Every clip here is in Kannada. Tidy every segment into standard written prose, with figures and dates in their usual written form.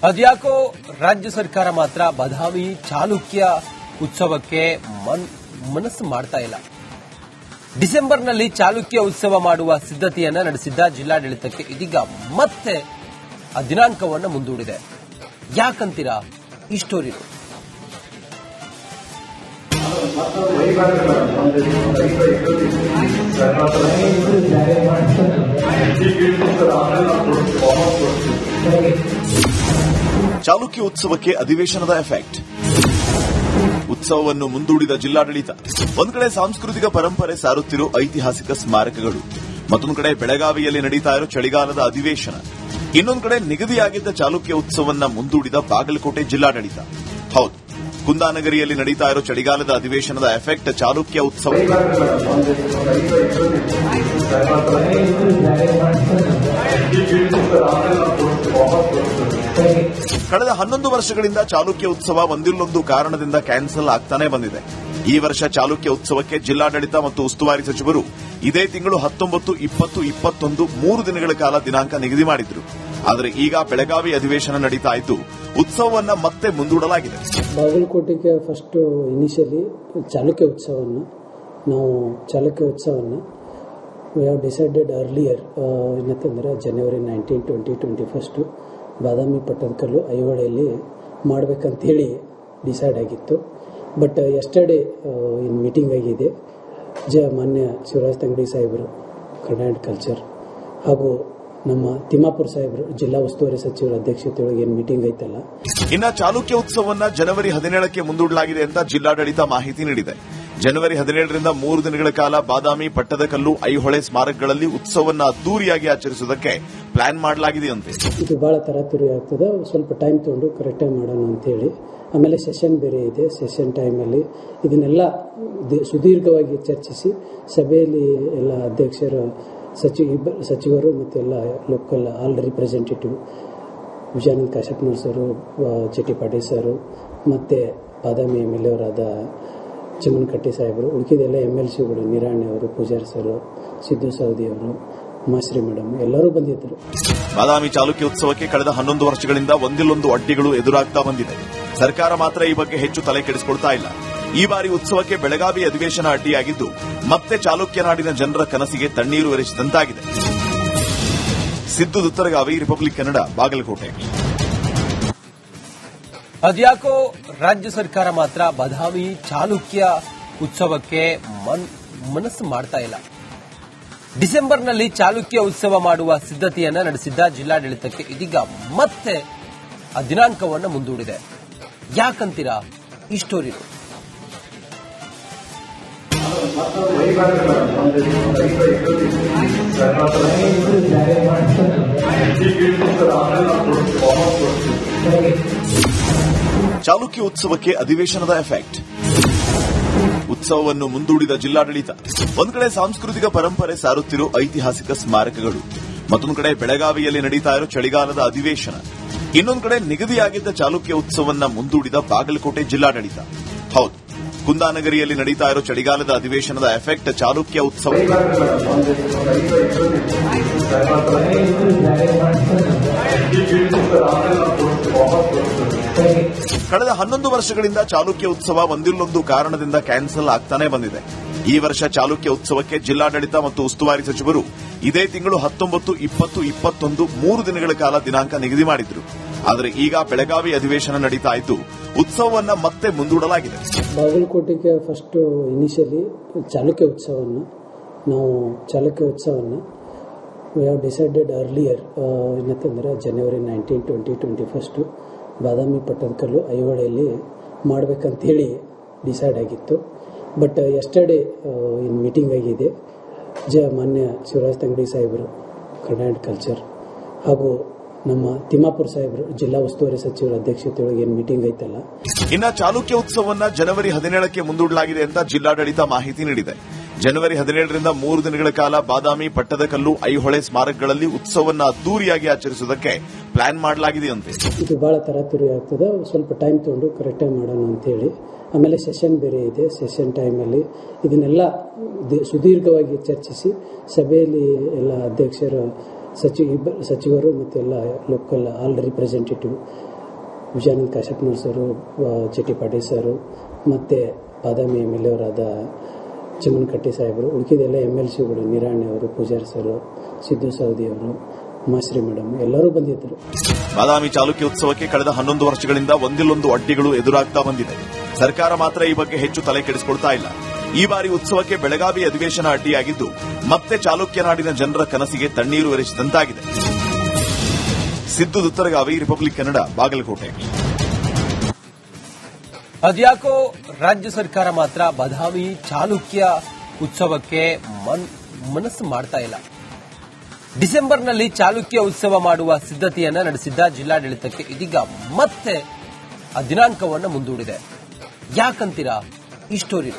ಅದ್ಯಾಕೋ ರಾಜ್ಯ ಸರ್ಕಾರ ಮಾತ್ರ ಬಾದಾಮಿ ಚಾಲುಕ್ಯ ಉತ್ಸವಕ್ಕೆ ಮನಸ್ಸು ಮಾಡ್ತಾ ಇಲ್ಲ. ಡಿಸೆಂಬರ್ನಲ್ಲಿ ಚಾಲುಕ್ಯ ಉತ್ಸವ ಮಾಡುವ ಸಿದ್ಧತೆಯನ್ನ ನಡೆಸಿದ್ದ ಜಿಲ್ಲಾಡಳಿತಕ್ಕೆ ಇದೀಗ ಮತ್ತೆ ಆ ದಿನಾಂಕವನ್ನು ಮುಂದೂಡಿದೆ. ಯಾಕಂತೀರಾ? ಈ ಸ್ಟೋರಿ ಚಾಲುಕ್ಯ ಉತ್ಸವಕ್ಕೆ ಅಧಿವೇಶನದ ಎಫೆಕ್ಟ್. ಉತ್ಸವವನ್ನು ಮುಂದೂಡಿದ ಜಿಲ್ಲಾಡಳಿತ. ಒಂದು ಕಡೆ ಸಾಂಸ್ಕೃತಿಕ ಪರಂಪರೆ ಸಾರುತ್ತಿರೋ ಐತಿಹಾಸಿಕ ಸ್ಮಾರಕಗಳು, ಮತ್ತೊಂದು ಕಡೆ ಬೆಳಗಾವಿಯಲ್ಲಿ ನಡೀತಾ ಇರೋ ಚಳಿಗಾಲದ ಅಧಿವೇಶನ, ಇನ್ನೊಂದು ಕಡೆ ನಿಗದಿಯಾಗಿದ್ದ ಚಾಲುಕ್ಯ ಉತ್ಸವವನ್ನ ಮುಂದೂಡಿದ ಬಾಗಲಕೋಟೆ ಜಿಲ್ಲಾಡಳಿತ. ಹೌದು, ಕುಂದಾನಗರಿಯಲ್ಲಿ ನಡೀತಾ ಇರೋ ಚಳಿಗಾಲದ ಅಧಿವೇಶನದ ಎಫೆಕ್ಟ್ ಚಾಲುಕ್ಯ ಉತ್ಸವ. ಕಳೆದ 11 ವರ್ಷಗಳಿಂದ ಚಾಲುಕ್ಯ ಉತ್ಸವ ಒಂದಿಲ್ಲೊಂದು ಕಾರಣದಿಂದ ಕ್ಯಾನ್ಸಲ್ ಆಗ್ತಾನೆ ಬಂದಿದೆ. ಈ ವರ್ಷ ಚಾಲುಕ್ಯ ಉತ್ಸವಕ್ಕೆ ಜಿಲ್ಲಾಡಳಿತ ಮತ್ತು ಉಸ್ತುವಾರಿ ಸಚಿವರು ಇದೇ ತಿಂಗಳು 19, 20, 21 3 ದಿನಗಳ ಕಾಲ ದಿನಾಂಕ ನಿಗದಿ ಮಾಡಿದ್ರು. ಆದರೆ ಈಗ ಬೆಳಗಾವಿ ಅಧಿವೇಶನ ನಡೀತಾ ಇದ್ದು ಉತ್ಸವವನ್ನ ಮತ್ತೆ ಮುಂದೂಡಲಾಗಿದೆ. ಬಾಗಲಕೋಟೆಗೆ ಫಸ್ಟ್ ಇನಿಷಿಯಲಿ ಚಾಲುಕ್ಯ ಉತ್ಸವವನ್ನು ವಿ ಹ್ಯಾವ್ ಡಿಸೈಡೆಡ್ ಅರ್ಲಿಯರ್ ಏನಂತಂದ್ರೆ ಜನವರಿ 19, 20, 21 ಬಾದಾಮಿ ಪಟ್ಟದಕಲ್ಲು ಐಹೊಳೆಯಲ್ಲಿ ಮಾಡಬೇಕಂತೇಳಿ ಡಿಸೈಡ್ ಆಗಿತ್ತು. ಬಟ್ ಎಸ್ಟರ್ಡೇ ಇನ್ ಮೀಟಿಂಗ್ ಆಗಿದೆ. ಮಾನ್ಯ ಶಿವರಾಜ್ ತಂಗಡಿ ಸಾಹೇಬರು ಕರ್ನಾಟಕ ಕಲ್ಚರ್ ಹಾಗೂ ನಮ್ಮ ತಿಮ್ಮಾಪುರ ಸಾಹೇಬರು ಜಿಲ್ಲಾ ಉಸ್ತುವಾರಿ ಸಚಿವರ ಅಧ್ಯಕ್ಷತೆಯೊಳಗೆ ಏನು ಮೀಟಿಂಗ್ ಐತಲ್ಲ. ಇನ್ನು ಚಾಲುಕ್ಯ ಉತ್ಸವವನ್ನ ಜನವರಿ 17ಕ್ಕೆ ಮುಂದೂಡಲಾಗಿದೆ ಅಂತ ಜಿಲ್ಲಾಡಳಿತ ಮಾಹಿತಿ ನೀಡಿದೆ. ಜನವರಿ 17ರಿಂದ 3 ದಿನಗಳ ಕಾಲ ಬಾದಾಮಿ, ಪಟ್ಟದಕಲ್ಲು, ಐಹೊಳೆ ಸ್ಮಾರಕಗಳಲ್ಲಿ ಉತ್ಸವವನ್ನು ಅದ್ದೂರಿಯಾಗಿ ಆಚರಿಸುವುದಕ್ಕೆ ಪ್ಲಾನ್ ಮಾಡಲಾಗಿದೆಯಂತೆ. ಇದು ಬಹಳ ತರಾತುರಿ ಆಗ್ತದೆ, ಸ್ವಲ್ಪ ಟೈಮ್ ತಗೊಂಡು ಕರೆಕ್ಟಾಗಿ ಮಾಡೋಣ ಅಂತೇಳಿ. ಆಮೇಲೆ ಸೆಷನ್ ಬೇರೆ ಇದೆ. ಸೆಷನ್ ಟೈಮಲ್ಲಿ ಇದನ್ನೆಲ್ಲ ಸುದೀರ್ಘವಾಗಿ ಚರ್ಚಿಸಿ ಸಭೆಯಲ್ಲಿ ಎಲ್ಲ ಅಧ್ಯಕ್ಷರು, ಸಚಿವರು ಮತ್ತು ಎಲ್ಲ ಲೋಕಲ್ ಆಲ್ ರಿಪ್ರೆಸೆಂಟೇಟಿವ್ ವಿಜಯಾನಂದ ಕಾಶಪ್ಪನವ್ರು ಸರು, ಚಿಟಿ ಪಾಟೀಲ್ ಸರು, ಮತ್ತು ಬಾದಾಮಿ MLA ಅವರಾದ ಚಿಮ್ಮನಕಟ್ಟಿ ಸಾಹೇಬರು, ಉಳಿಕಿದೆಲ್ಲ MLCಗಳು ನಿರಾಣಿ ಅವರು, ಪೂಜಾರಿ ಸರ್, ಸಿದ್ದು ಸೌದಿ ಅವರು, ಉಮಾಶ್ರೀ ಮೇಡಮ್ ಎಲ್ಲರೂ ಬಂದಿದ್ದರು. ಬಾದಾಮಿ ಚಾಲುಕ್ಯ ಉತ್ಸವಕ್ಕೆ ಕಳೆದ 11 ವರ್ಷಗಳಿಂದ ಒಂದಿಲ್ಲೊಂದು ಅಡ್ಡಿಗಳು ಎದುರಾಗ್ತಾ ಬಂದಿದೆ. ಸರ್ಕಾರ ಮಾತ್ರ ಈ ಬಗ್ಗೆ ಹೆಚ್ಚು ತಲೆ ಕೆಡಿಸಿಕೊಳ್ತಾ ಇಲ್ಲ. ಈ ಬಾರಿ ಉತ್ಸವಕ್ಕೆ ಬೆಳಗಾವಿ ಅಧಿವೇಶನ ಅಡ್ಡಿಯಾಗಿದ್ದು ಮತ್ತೆ ಚಾಲುಕ್ಯ ನಾಡಿನ ಜನರ ಕನಸಿಗೆ ತಣ್ಣೀರು ಎರಚಿದಂತಾಗಿದೆ. ಸಿದ್ದು ದುತ್ತರಗಾವಿ, ರಿಪಬ್ಲಿಕ್ ಕನ್ನಡ, ಬಾಗಲಕೋಟೆ. ಅದ್ಯಾಕೋ ರಾಜ್ಯ ಸರ್ಕಾರ ಮಾತ್ರ ಬಾದಾಮಿ ಚಾಲುಕ್ಯ ಉತ್ಸವಕ್ಕೆ ಮನಸ್ಸು ಮಾಡ್ತಾ ಇಲ್ಲ. ಡಿಸೆಂಬರ್ನಲ್ಲಿ ಚಾಲುಕ್ಯ ಉತ್ಸವ ಮಾಡುವ ಸಿದ್ಧತೆಯನ್ನ ನಡೆಸಿದ್ದ ಜಿಲ್ಲಾಡಳಿತಕ್ಕೆ ಇದೀಗ ಮತ್ತೆ ಆ ದಿನಾಂಕವನ್ನು ಮುಂದೂಡಿದೆ. ಯಾಕಂತೀರಾ? ಈ ಸ್ಟೋರಿ ಚಾಲುಕ್ಯ ಉತ್ಸವಕ್ಕೆ ಅಧಿವೇಶನದ ಎಫೆಕ್ಟ್. ಉತ್ಸವವನ್ನು ಮುಂದೂಡಿದ ಜಿಲ್ಲಾಡಳಿತ. ಒಂದು ಕಡೆ ಸಾಂಸ್ಕೃತಿಕ ಪರಂಪರೆ ಸಾರುತ್ತಿರೋ ಐತಿಹಾಸಿಕ ಸ್ಮಾರಕಗಳು, ಮತ್ತೊಂದು ಕಡೆ ಬೆಳಗಾವಿಯಲ್ಲಿ ನಡೀತಾ ಇರೋ ಚಳಿಗಾಲದ ಅಧಿವೇಶನ, ಇನ್ನೊಂದು ಕಡೆ ನಿಗದಿಯಾಗಿದ್ದ ಚಾಲುಕ್ಯ ಉತ್ಸವವನ್ನ ಮುಂದೂಡಿದ ಬಾಗಲಕೋಟೆ ಜಿಲ್ಲಾಡಳಿತ. ಹೌದು, ಕುಂದಾನಗರಿಯಲ್ಲಿ ನಡೀತಾ ಇರೋ ಚಳಿಗಾಲದ ಅಧಿವೇಶನದ ಎಫೆಕ್ಟ್ ಚಾಲುಕ್ಯ ಉತ್ಸವ. ಕಳೆದ 11 ವರ್ಷಗಳಿಂದ ಚಾಲುಕ್ಯ ಉತ್ಸವ ಒಂದಿಲ್ಲೊಂದು ಕಾರಣದಿಂದ ಕ್ಯಾನ್ಸಲ್ ಆಗ್ತಾನೆ ಬಂದಿದೆ. ಈ ವರ್ಷ ಚಾಲುಕ್ಯ ಉತ್ಸವಕ್ಕೆ ಜಿಲ್ಲಾಡಳಿತ ಮತ್ತು ಉಸ್ತುವಾರಿ ಸಚಿವರು ಇದೇ ತಿಂಗಳು 19, 20, 21 3 ದಿನಗಳ ಕಾಲ ದಿನಾಂಕ ನಿಗದಿ ಮಾಡಿದ್ರು. ಆದರೆ ಈಗ ಬೆಳಗಾವಿ ಅಧಿವೇಶನ ನಡೀತಾ ಇದ್ದು ಉತ್ಸವವನ್ನ ಮತ್ತೆ ಮುಂದೂಡಲಾಗಿದೆ. ಬಾಗಲಕೋಟೆಗೆ ಫಸ್ಟ್ ಇನಿಷಿಯಲಿ ಚಾಲುಕ್ಯ ಉತ್ಸವವನ್ನು ವಿ ಹ್ಯಾವ್ ಡಿಸೈಡೆಡ್ ಅರ್ಲಿಯರ್ ಏನಂತಂದ್ರೆ ಜನವರಿ 19, 20, 21 ಬಾದಾಮಿ ಪಟ್ಟದಕಲ್ಲು ಐಹೊಳೆಯಲ್ಲಿ ಮಾಡಬೇಕಂತೇಳಿ ಡಿಸೈಡ್ ಆಗಿತ್ತು. ಬಟ್ ಎಸ್ಟರ್ಡೇ ಇನ್ ಮೀಟಿಂಗ್ ಆಗಿದೆ. ಮಾನ್ಯ ಶಿವರಾಜ್ ತಂಗಡಿ ಸಾಹೇಬರು ಕರ್ನಾಟಕ ಕಲ್ಚರ್ ಹಾಗೂ ನಮ್ಮ ತಿಮ್ಮಾಪುರ ಸಾಹೇಬರು ಜಿಲ್ಲಾ ಉಸ್ತುವಾರಿ ಸಚಿವರ ಅಧ್ಯಕ್ಷತೆಯೊಳಗೆ ಏನು ಮೀಟಿಂಗ್ ಐತಲ್ಲ. ಇನ್ನು ಚಾಲುಕ್ಯ ಉತ್ಸವವನ್ನ ಜನವರಿ 17ಕ್ಕೆ ಮುಂದೂಡಲಾಗಿದೆ ಅಂತ ಜಿಲ್ಲಾಡಳಿತ ಮಾಹಿತಿ ನೀಡಿದೆ. ಜನವರಿ 17ರಿಂದ 3 ದಿನಗಳ ಕಾಲ ಬಾದಾಮಿ, ಪಟ್ಟದಕಲ್ಲು, ಐಹೊಳೆ ಸ್ಮಾರಕಗಳಲ್ಲಿ ಉತ್ಸವವನ್ನು ಅದ್ದೂರಿಯಾಗಿ ಆಚರಿಸುವುದಕ್ಕೆ ಪ್ಲಾನ್ ಮಾಡಲಾಗಿದೆಯಂತೆ. ಇದು ಬಹಳ ತರಾತುರಿ ಆಗ್ತದೆ, ಸ್ವಲ್ಪ ಟೈಮ್ ತಗೊಂಡು ಕರೆಕ್ಟಾಗಿ ಮಾಡೋಣ ಅಂತೇಳಿ. ಆಮೇಲೆ ಸೆಷನ್ ಬೇರೆ ಇದೆ. ಸೆಷನ್ ಟೈಮಲ್ಲಿ ಇದನ್ನೆಲ್ಲ ಸುದೀರ್ಘವಾಗಿ ಚರ್ಚಿಸಿ ಸಭೆಯಲ್ಲಿ ಎಲ್ಲ ಅಧ್ಯಕ್ಷರು, ಸಚಿವರು ಮತ್ತೆಲ್ಲ ಲೋಕಲ್ ಆಲ್ ರಿಪ್ರೆಸೆಂಟೇಟಿವ್ ವಿಜಯಾನಂದ ಕಾಶಪ್ಪನವ್ರು ಸರು, ಚಿಟಿ ಪಾಟೀಲ್ ಸರು, ಮತ್ತು ಬಾದಾಮಿ MLA ಅವರಾದ ಚಿಮ್ಮನಕಟ್ಟಿ ಸಾಹೇಬರು, ಉಳಿಕಿದೆಲ್ಲ MLCಗಳು ನಿರಾಣಿ ಅವರು, ಪೂಜಾರಿ ಸರ್, ಸಿದ್ದು ಸೌದಿ ಅವರು, ಉಮಾಶ್ರೀ ಮೇಡಮ್ ಎಲ್ಲರೂ ಬಂದಿದ್ದರು. ಬಾದಾಮಿ ಚಾಲುಕ್ಯ ಉತ್ಸವಕ್ಕೆ ಕಳೆದ 11 ವರ್ಷಗಳಿಂದ ಒಂದಿಲ್ಲೊಂದು ಅಡ್ಡಿಗಳು ಎದುರಾಗ್ತಾ ಬಂದಿದೆ. ಸರ್ಕಾರ ಮಾತ್ರ ಈ ಬಗ್ಗೆ ಹೆಚ್ಚು ತಲೆ ಕೆಡಿಸಿಕೊಳ್ತಾ ಇಲ್ಲ. ಈ ಬಾರಿ ಉತ್ಸವಕ್ಕೆ ಬೆಳಗಾವಿ ಅಧಿವೇಶನ ಅಡ್ಡಿಯಾಗಿದ್ದು ಮತ್ತೆ ಚಾಲುಕ್ಯ ನಾಡಿನ ಜನರ ಕನಸಿಗೆ ತಣ್ಣೀರು ಎರಚಿದಂತಾಗಿದೆ. ಸಿದ್ದು ದುತ್ತರಗಾವಿ, ರಿಪಬ್ಲಿಕ್ ಕನ್ನಡ, ಬಾಗಲಕೋಟೆ. ಅದ್ಯಾಕೋ ರಾಜ್ಯ ಸರ್ಕಾರ ಮಾತ್ರ ಬಾದಾಮಿ ಚಾಲುಕ್ಯ ಉತ್ಸವಕ್ಕೆ ಮನಸ್ಸು ಮಾಡ್ತಾ ಇಲ್ಲ. ಡಿಸೆಂಬರ್ನಲ್ಲಿ ಚಾಲುಕ್ಯ ಉತ್ಸವ ಮಾಡುವ ಸಿದ್ಧತೆಯನ್ನ ನಡೆಸಿದ್ದ ಜಿಲ್ಲಾಡಳಿತಕ್ಕೆ ಇದೀಗ ಮತ್ತೆ ಆ ದಿನಾಂಕವನ್ನು ಮುಂದೂಡಿದೆ. ಯಾಕಂತೀರಾ? ಈ ಸ್ಟೋರಿ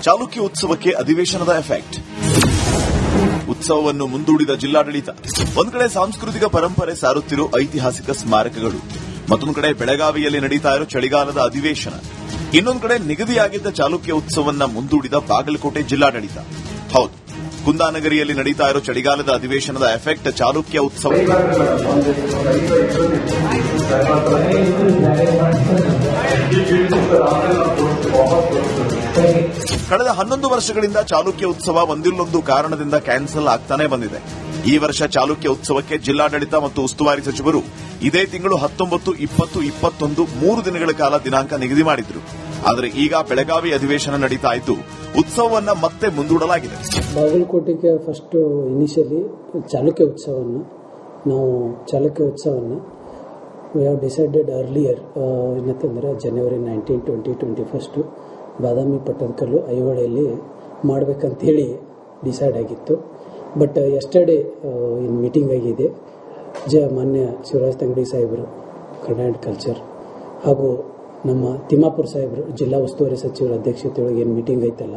ಚಾಲುಕ್ಯ ಉತ್ಸವಕ್ಕೆ ಅಧಿವೇಶನದ ಎಫೆಕ್ಟ್. ಉತ್ಸವವನ್ನು ಮುಂದೂಡಿದ ಜಿಲ್ಲಾಡಳಿತ. ಒಂದು ಕಡೆ ಸಾಂಸ್ಕೃತಿಕ ಪರಂಪರೆ ಸಾರುತ್ತಿರೋ ಐತಿಹಾಸಿಕ ಸ್ಮಾರಕಗಳು, ಮತ್ತೊಂದು ಕಡೆ ಬೆಳಗಾವಿಯಲ್ಲಿ ನಡೀತಾ ಇರೋ ಚಳಿಗಾಲದ ಅಧಿವೇಶನ, ಇನ್ನೊಂದು ಕಡೆ ನಿಗದಿಯಾಗಿದ್ದ ಚಾಲುಕ್ಯ ಉತ್ಸವವನ್ನ ಮುಂದೂಡಿದ ಬಾಗಲಕೋಟೆ ಜಿಲ್ಲಾಡಳಿತ. ಹೌದು, ಕುಂದಾನಗರಿಯಲ್ಲಿ ನಡೀತಾ ಇರೋ ಚಳಿಗಾಲದ ಅಧಿವೇಶನದ ಎಫೆಕ್ಟ್ ಚಾಲುಕ್ಯ ಉತ್ಸವ. ಕಳೆದ 11 ವರ್ಷಗಳಿಂದ ಚಾಲುಕ್ಯ ಉತ್ಸವ ಒಂದಿಲ್ಲೊಂದು ಕಾರಣದಿಂದ ಕ್ಯಾನ್ಸಲ್ ಆಗ್ತಾನೆ ಬಂದಿದೆ. ಈ ವರ್ಷ ಚಾಲುಕ್ಯ ಉತ್ಸವಕ್ಕೆ ಜಿಲ್ಲಾಡಳಿತ ಮತ್ತು ಉಸ್ತುವಾರಿ ಸಚಿವರು ಇದೇ ತಿಂಗಳು 19, 20, 21 3 ದಿನಗಳ ಕಾಲ ದಿನಾಂಕ ನಿಗದಿ ಮಾಡಿದ್ರು. ಆದರೆ ಈಗ ಬೆಳಗಾವಿ ಅಧಿವೇಶನ ನಡೀತಾ ಇದ್ದು ಉತ್ಸವವನ್ನ ಮತ್ತೆ ಮುಂದೂಡಲಾಗಿದೆ. ಬಾಗಲಕೋಟೆಗೆ ಫಸ್ಟ್ ಇನಿಷಿಯಲಿ ಚಾಲುಕ್ಯ ಉತ್ಸವವನ್ನು ವಿ ಹ್ಯಾವ್ ಡಿಸೈಡೆಡ್ ಅರ್ಲಿಯರ್ ಏನಂತಂದ್ರೆ ಜನವರಿ 19, 20, 21 ಬಾದಾಮಿ ಪಟ್ಟದಕಲ್ಲು ಐಹೊಳೆಯಲ್ಲಿ ಮಾಡಬೇಕಂತೇಳಿ ಡಿಸೈಡ್ ಆಗಿತ್ತು. ಬಟ್ ಎಸ್ಟರ್ಡೇ ಇನ್ ಮೀಟಿಂಗ್ ಆಗಿದೆ. ಮಾನ್ಯ ಶಿವರಾಜ್ ತಂಗಡಿ ಸಾಹೇಬರು ಕರ್ನಾಟಕ ಕಲ್ಚರ್ ಹಾಗೂ ನಮ್ಮ ತಿಮ್ಮಾಪುರ ಸಾಹೇಬರು ಜಿಲ್ಲಾ ಉಸ್ತುವಾರಿ ಸಚಿವರ ಅಧ್ಯಕ್ಷತೆಯೊಳಗೆ ಏನು ಮೀಟಿಂಗ್ ಐತಲ್ಲ.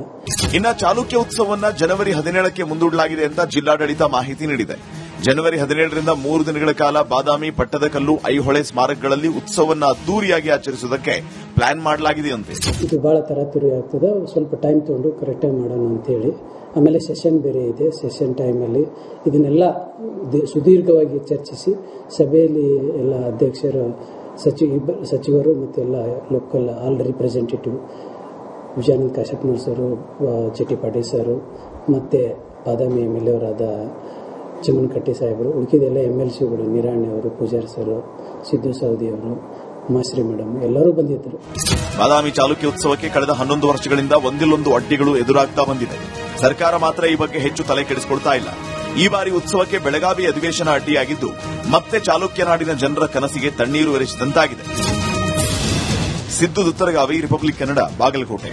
ಇನ್ನು ಚಾಲುಕ್ಯ ಉತ್ಸವವನ್ನ ಜನವರಿ 17ಕ್ಕೆ ಮುಂದೂಡಲಾಗಿದೆ ಅಂತ ಜಿಲ್ಲಾಡಳಿತ ಮಾಹಿತಿ ನೀಡಿದೆ. ಜನವರಿ 17ರಿಂದ 3 ದಿನಗಳ ಕಾಲ ಬಾದಾಮಿ, ಪಟ್ಟದಕಲ್ಲು, ಐಹೊಳೆ ಸ್ಮಾರಕಗಳಲ್ಲಿ ಉತ್ಸವವನ್ನು ಅದ್ದೂರಿಯಾಗಿ ಆಚರಿಸುವುದಕ್ಕೆ ಪ್ಲಾನ್ ಮಾಡಲಾಗಿದೆಯಂತೆ. ಇದು ಬಹಳ ತರಾತುರಿ ಆಗ್ತದೆ, ಸ್ವಲ್ಪ ಟೈಮ್ ತಗೊಂಡು ಕರೆಕ್ಟಾಗಿ ಮಾಡೋಣ ಅಂತೇಳಿ. ಆಮೇಲೆ ಸೆಷನ್ ಬೇರೆ ಇದೆ. ಸೆಷನ್ ಟೈಮಲ್ಲಿ ಇದನ್ನೆಲ್ಲ ಸುದೀರ್ಘವಾಗಿ ಚರ್ಚಿಸಿ ಸಭೆಯಲ್ಲಿ ಎಲ್ಲ ಅಧ್ಯಕ್ಷರು, ಸಚಿವರು ಮತ್ತೆಲ್ಲ ಲೋಕಲ್ ಆಲ್ ರಿಪ್ರೆಸೆಂಟೇಟಿವ್ ವಿಜಯಾನಂದ ಕಾಶಪ್ಪನವ್ರು ಸರು, ಚಿಟಿ ಪಾಟೀಲ್ ಸರು, ಮತ್ತು ಬಾದಾಮಿ MLA ಅವರಾದ ಚಿಮ್ಮನಕಟ್ಟಿ ಸಾಹೇಬರು, ಉಳಿಕಿದೆಲ್ಲ MLCಗಳು ನಿರಾಣಿ ಅವರು, ಪೂಜಾರಿ ಸರ್, ಸಿದ್ದು ಸೌದಿ ಅವರು, ಉಮಾಶ್ರೀ ಮೇಡಮ್ ಎಲ್ಲರೂ ಬಂದಿದ್ದರು. ಬಾದಾಮಿ ಚಾಲುಕ್ಯ ಉತ್ಸವಕ್ಕೆ ಕಳೆದ 11 ವರ್ಷಗಳಿಂದ ಒಂದಿಲ್ಲೊಂದು ಅಡ್ಡಿಗಳು ಎದುರಾಗ್ತಾ ಬಂದಿದೆ. ಸರ್ಕಾರ ಮಾತ್ರ ಈ ಬಗ್ಗೆ ಹೆಚ್ಚು ತಲೆ ಕೆಡಿಸಿಕೊಳ್ತಾ ಇಲ್ಲ. ಈ ಬಾರಿ ಉತ್ಸವಕ್ಕೆ ಬೆಳಗಾವಿ ಅಧಿವೇಶನ ಅಡ್ಡಿಯಾಗಿದ್ದು ಮತ್ತೆ ಚಾಲುಕ್ಯ ನಾಡಿನ ಜನರ ಕನಸಿಗೆ ತಣ್ಣೀರು ಎರಚಿದಂತಾಗಿದೆ. ಸಿದ್ದು ದುತ್ತರಗಾವಿ, ರಿಪಬ್ಲಿಕ್ ಕನ್ನಡ, ಬಾಗಲಕೋಟೆ.